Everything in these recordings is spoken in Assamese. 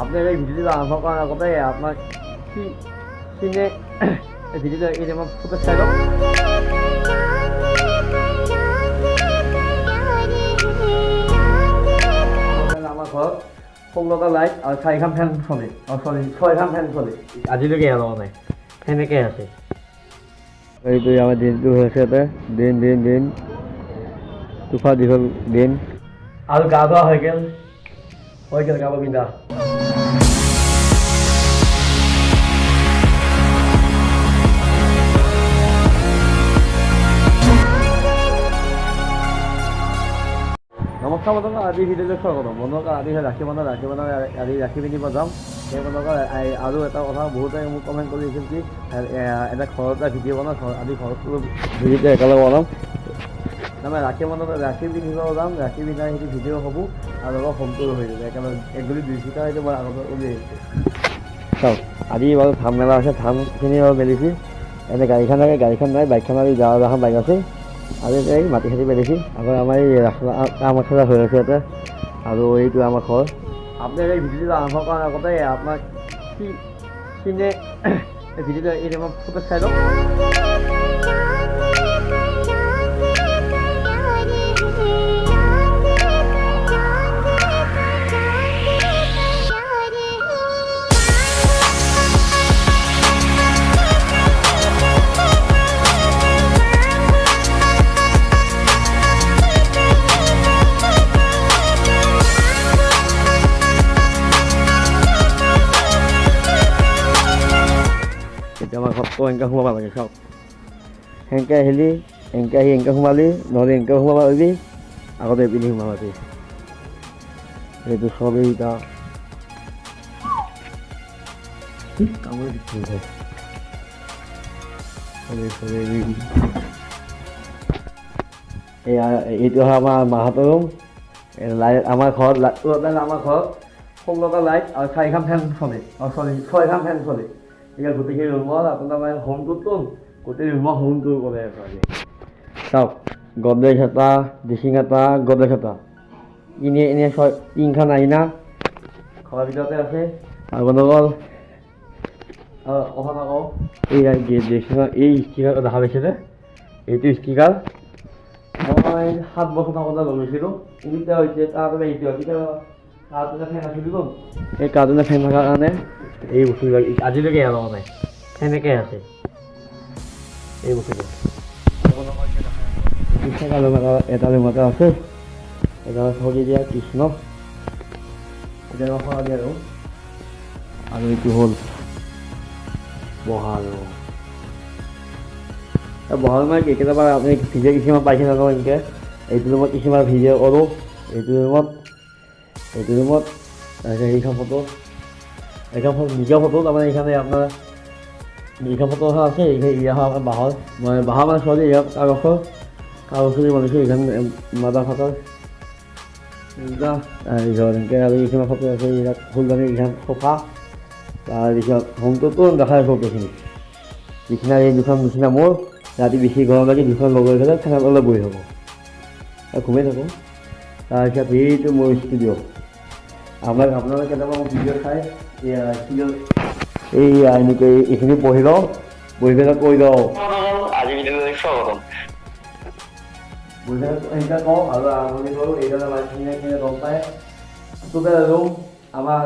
আপনার এই ভিডিওটা আরম্ভ করার আগতে আপনার কি কিনে এই ভিডিওটা এই যেমন ফুটেজ চাই লওক আমার ঘৰত 16টা লাইট আৰু 4খন ফেন চলে সৰি 6খন ফেন চলে আজিলৈকে এৰা নাই সেনেকৈ আছে এইটো আমাৰ দিনটো হৈছে এটা দিন তুফা দীঘল দিন আৰু গা ধোৱা হৈ গ'ল গাব পিন্ধা নমস্কাৰ বন্ধুসকল আজি ভিডিঅ'লৈ স্বাগতম বন্ধুসকল আজি ৰাখি বন্ধ আজি ৰাখি পিন্ধিব যাম সেই বন্ধুসকল আৰু এটা কথা বহুতে মোক কমেণ্ট কৰি দিছিল কি এটা ঘৰতে ভিডিঅ' বনাওঁ আজি ঘৰত ভিডিঅ'টো একেলগে বনাম তাৰমানে ৰাখি বন্ধ ৰাখি পিন্ধিব যাম ৰাখি পিন্ধাই সেইটো ভিডিঅ' হ'ব আৰু অলপ হোমটো হৈ যাব একেলগে এক গুলি 2 চিটা সেইটো মই আগতে উলিয়াই আহিছোঁ চাওক আজি বাৰু ধান মেলা আছে ধানখিনি বাৰু মেলিছে এনে গাড়ীখন নাই বাইকখন আৰু যাখন বাইক আছে আৰু এই মাটি খেতি পেলাইছে আকৌ আমাৰ এই কাম খেলা হৈ আছে ইয়াতে আৰু এইটো আমাৰ ঘৰ আপোনাৰ এই ভিডিঅ'টো আৰম্ভ কৰাৰ আগতে আপোনাক কি কিনে এই ভিডিঅ'টো এই মই ফুটেজ চাই লওক আমাৰ ঘৰটো এনেকৈ সোমাব লাগে চাওক সেনেকৈ আহিলি এনেকৈ আহি এনেকৈ সোমালি নহ'লে এনেকৈ সোমাব পাৰিবি আগতে এইপিনে সোমাবি এইটো চবেই এতিয়া এইটো হয় আমাৰ মাহঁতৰ ৰুম লাইট আমাৰ ঘৰত আমাৰ ঘৰত 16টা লাইট আৰু 4খন ফেন চলে চৰি 6খন ফেন চলে এতিয়া গোটেইখিনি ৰুমত আপোনাৰ মানে হোমটোতো গোটেই ৰুমত হোমটো কৰে চাওক গডৰেজ এটা ড্ৰেছিং এটা গডৰেজ এটা এনে 3খন আইনা ঘৰৰ ভিতৰতে আছে আৰু বন্ধুসকল কথা নকওঁ এই ড্ৰেছিঙৰ এই ষ্টিকাৰ দেখা পাইছেনে এইটো ষ্টিকাৰ মই 7 বছৰ আগতে লগাইছিলোঁ এতিয়া হৈছে তাৰপৰা এইটো কাৰ্টুনৰ ফেন আছিলোঁ এই কাৰ্টুনৰ ফেন থকাৰ কাৰণে এই বস্তুবিলাক আজিলৈকে এৰা নাই সেনেকৈ আছে এই বস্তুটো এটা ৰুমতে আছে এটা সৰি দিয়া কৃষ্ণ এতিয়া সৰা দিয়া আৰু এইটো হ'ল বহা বহাল মানে কি কেতিয়াবা আপুনি ভিডিঅ' কিছুমান পাইছে নাজানো এনেকৈ এইটো ৰুমত কিছুমান ভিডিঅ' কৰোঁ এইটো ৰুমত সেইখন ফটো নিজৰ ফটো তাৰমানে এইখানে আপোনাৰ নিজৰ ফটো আছে এয়া হয় আপোনাৰ বাঁহৰ মানে ছোৱালী ইয়াত কাগজৰ বনাইছোঁ এইখন মাদা ফাটাৰ এনেকৈ আৰু এইখন ফটো আছে ইয়াত ফুলদানি এইখন চফা তাৰপিছত হোমটোতো দেখাই ফটোখিনি বিচনা এই দুখন বিচনা মোৰ ৰাতি বেছি গৰম লাগি দুখন লগাই পেলাই ফেনৰ তলত বহি হ'ব ঘুমাই থাকোঁ তাৰপিছত এইটো মোৰ ষ্টুডিঅ' আপোনালোকে কেতিয়াবা মোক ভিডিঅ' চাই এই এনেকৈ এইখিনি পঢ়ি লওঁ বহি পেলাই কৈ লওঁ আজি ভিডিঅ'লৈ স্বাগতম বহি পেলাই এনেকৈ কওঁ আৰু আৰম্ভণি কৰোঁ এইদৰে মানুহখিনিয়ে গম পায় টোটেল ৰুম আমাৰ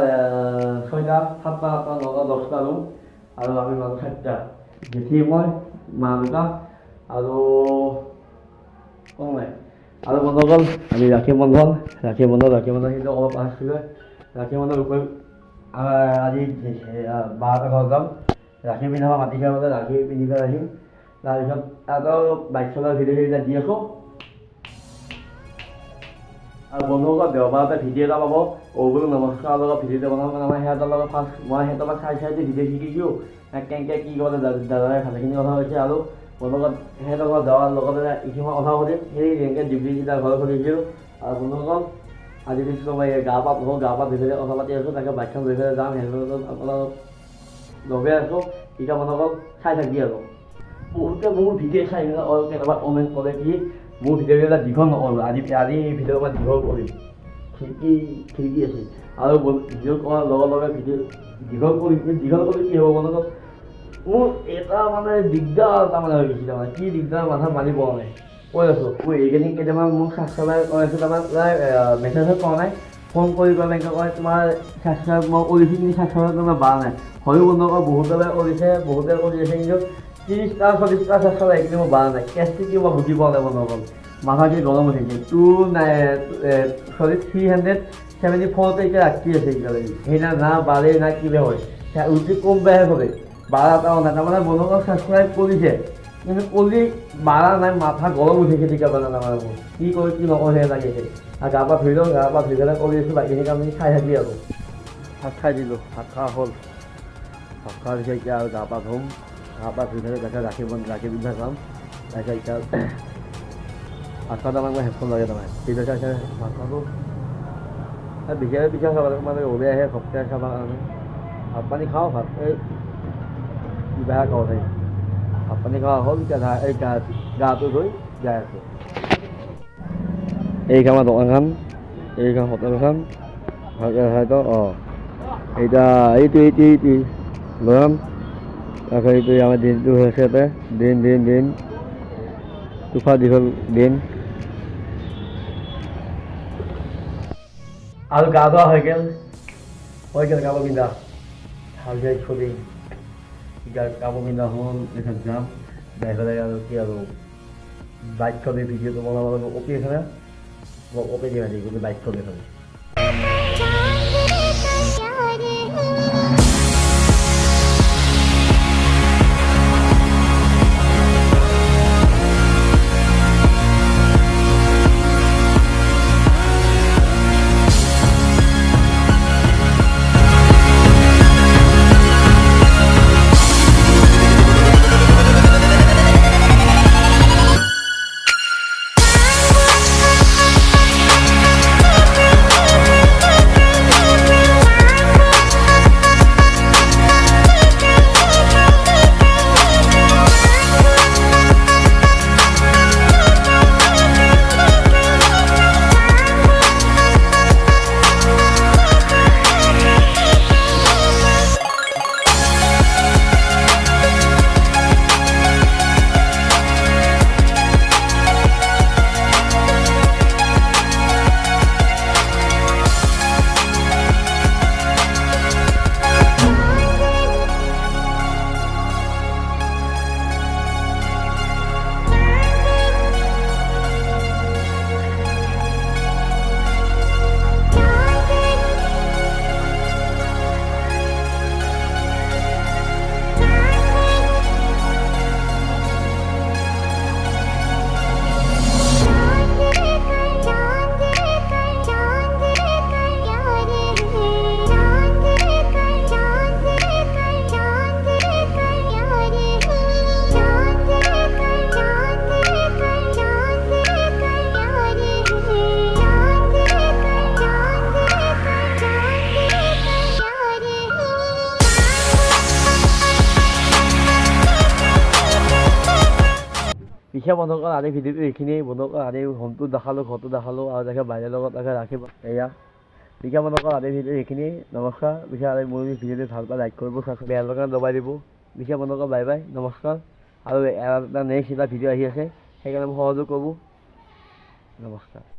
6টা 7টা 8টা 9টা 10টা ৰুম আৰু আমি মানুহ 4টা জেঠি মই মা দেউতা আৰু কম নাই আৰু বন্ধুসকল আমি ৰাখি বন্ধন কিন্তু অলপ আছিলে ৰাখি বন্ধন ৰূপে আজি 12টা ঘৰত যাম ৰাখি পিন্ধাব মাটি খাবলৈ ৰাখি পিন্ধি পেলাই আহিম তাৰপিছত তাতো বাইক চলোৱা ভিডিঅ' সেইবিলাক দি আছোঁ আৰু বন্ধুসকল দেওবাৰতে ভিডিঅ' এটা পাব অগুলো নমস্কাৰৰ লগত ভিডিঅ' এটা বনাম মানে সিহঁতৰ লগত ফাৰ্ষ্ট মই সিহঁতৰ পৰা চাই ভিডিঅ' শিকিছোঁ কেনেকৈ কি কৰে দাদাই ভালেখিনি কথা হৈছে আৰু বন্ধুসকল সিহঁতৰ ঘৰত যোৱাৰ লগতে এইখিনি কথা সুধিম সেই যেনেকৈ ডিব্ৰুগড় জিলাৰ ঘৰত সুধিছিলোঁ আৰু বন্ধুসকল আজি দিছোঁ মই গা পা ধুই পেলাই কথা পাতি আছোঁ তাকে বাইকখন লৈ পেলাই যাম সিহঁতৰ লগত আপোনালোক লগাই আছোঁ এতিয়া বন্ধুসকল চাই থাকি আৰু বহুতে মোৰ ভিডিঅ' চাই পেলাই কেতিয়াবা কমেণ্ট কৰে কি মোৰ ভিডিঅ'বিলাক দীঘল নকৰোঁ আজি ভিডিঅ' মই দীঘল কৰিম খিৰিকী আছে আৰু ভিডিঅ' কৰাৰ লগে লগে ভিডিঅ' দীঘল কৰি কি হ'ব বন্ধুসকল মোৰ এটা মানে দিগদাৰ তাৰমানে হৈ গৈছে তাৰমানে কি দিগদাৰ মাথা মাৰি পোৱা নাই কৈ আছোঁ মই এইকেইদিন কেইটামান মোক ছাবস্ক্ৰাইবাৰ কৰাইছোঁ তাৰমানে প্ৰায় মেছেজত পোৱা নাই ফোন কৰি পেলাই এনেকৈ কয় তোমাৰ ছাবস্ক্ৰাইব মই কৰিছোঁ কিন্তু ছাবস্ক্ৰাইবাৰ তোমাৰ বাঢ়া নাই হয়ো বন্ধুসকল বহুতে কৰিছে বহুতে কৰি আছে কিন্তু 30টা 40টা ছাবস্ক্ৰাইবাৰ কিন্তু মোৰ বাঢ়া নাই কেছটো কি মই বুজি পোৱা নাই বন্ধুসকল মাথা কি গৰম উঠিছে 374তে এতিয়া ৰাখি আছে এতিয়ালৈকে সেইদিনা না বাঢ়ে না কিবা হয় উঠি কম বেয়াহে কৰে বাঢ়া এটাও নাই তাৰমানে বন্ধুসকল ছাবস্ক্ৰাইব কৰিছে কিন্তু কৰি বাঢ়া নাই মাথা গৰম উঠিছে তেতিয়া মানে তাৰমানে মোৰ কি কৰি কি নকওঁ সেই লাগিছে আৰু গা পা ধুই লওঁ গা পা ধুই পেলাই কৰি আছোঁ বাকীখিনি কাম খাই থাকি আৰু ভাত খাই দিলোঁ ভাত খোৱা হ'ল ভাত খোৱাৰ পিছত এতিয়া আৰু গা পা ধুম গা পা ধুই পেলাই তাৰপিছত ৰাখি পিন্ধা যাম তাৰপিছত এতিয়া ভাত খোৱা তাৰমানে মই হেডফোন লাগে তাৰমানে ঠিক আছে ভাত খোৱাটো বিশেষকৈ পিঠা খাব লাগে মানে ওলাই আহে ঘপকৈ খাবৰ কাৰণে ভাত পানী খাওঁ ভাত এই কিবা খাওঁ থাকে ভাত পানী খোৱা হ'ল এতিয়া এই গাটো ধুই যাই আছোঁ এই আমাৰ দোকানখন এই হোটেলখন হয়তো এইটা এইটো লম তাৰপিছত এইটো আমাৰ দিনটো হৈছে ইয়াতে দিন তুফা দীঘল দিন আৰু গা ধোৱা হৈ গ'ল কাপোৰ পিন্ধা ভাল যায় চলি এতিয়া কাপোৰ পিন্ধা হ'ল এইখন যাম যাই পেলাই আৰু কি আৰু বাইক চলি ভিডিঅ'টো বনাব লাগিব অপি এখানে মই অপি দিম আজি কিন্তু বাইক চলি এখানে পিছে বন্ধুসকল আজি ভিডিঅ'টো এইখিনিয়ে বন্ধুসকল আজি হোমটো দেখালোঁ ঘৰটো দেখালোঁ আৰু তাকে বাইদেউৰ লগত তাকে ৰাখিব এয়া পিছে বন্ধুসকল আজি ভিডিঅ' এইখিনিয়ে নমস্কাৰ পিছে আজি মোৰ ভিডিঅ'টো ভাল পাই লাইক কৰিব বেয়া লগা দবাই দিব পিছে বন্ধুসকল বাই বাই নমস্কাৰ আৰু এটা নেক্সট এটা ভিডিঅ' আহি আছে সেইকাৰণে মই সহযোগ কৰিব নমস্কাৰ।